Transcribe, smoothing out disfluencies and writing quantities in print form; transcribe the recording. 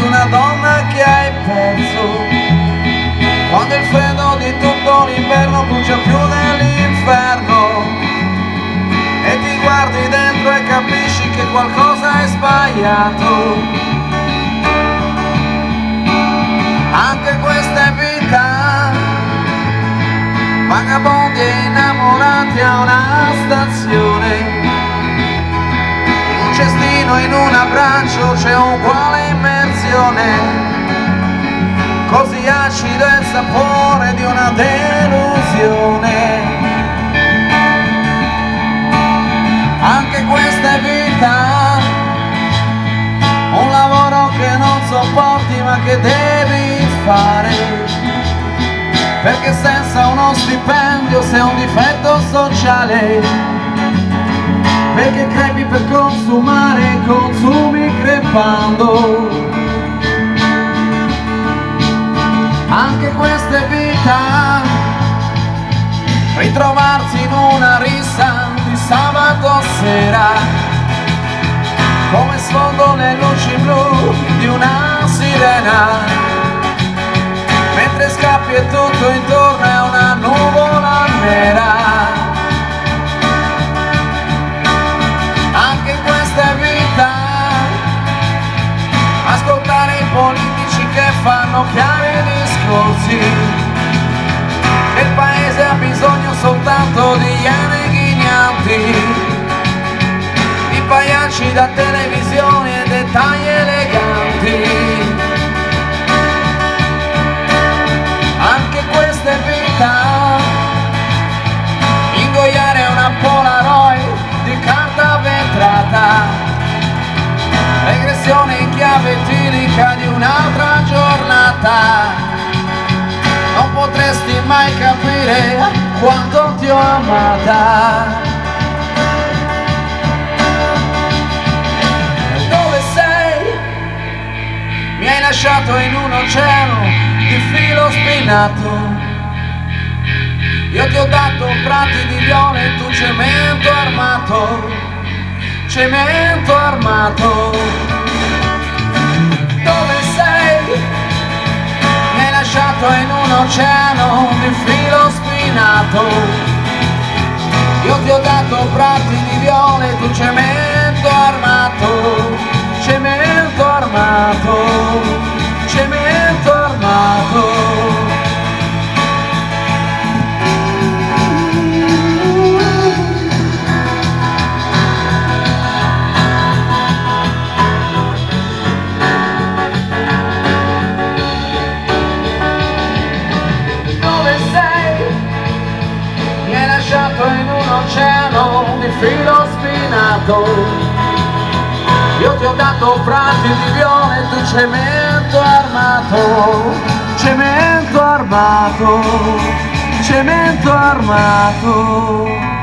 una donna che hai perso, quando il freddo di tutto l'inverno brucia più dell'inferno, e ti guardi dentro e capisci che qualcosa è sbagliato. Anche questa è vita, vagabondi e innamorati a una stazione, in un cestino, in un abbraccio c'è uguale immersione, così acido è il sapore di una delusione. Anche questa è vita, un lavoro che non sopporti ma che devi fare, perché senza uno stipendio sei un difetto sociale, perché crepi per consumare e consumi crepando. Anche questa è vita, ritrovarsi in una rissa di sabato sera, come sfondo le luci blu di una sirena, mentre scappi e tutto intorno è una nuvola nera. Anche questa è vita, ascoltare i politici che fanno chiari discorsi, che il paese ha bisogno soltanto di iene ghignanti, di pagliacci da televisione e dettagli eleganti. Anche questa è vita, ingoiare una Polaroid di carta vetrata, regressione in chiave etilica di un'altra giornata. Non potresti mai capire quanto ti ho amata. Dove sei? Mi hai lasciato in un oceano di filo spinato. Io ti ho dato prati di viole e tu cemento armato, cemento armato. Dove sei? Mi hai lasciato in un oceano di filo spinato. Io ti ho dato prati di viole e tu cemento armato, cemento armato, cemento armato. In un oceano di filo spinato, io ti ho dato prati di viole e tu cemento armato, cemento armato, cemento armato.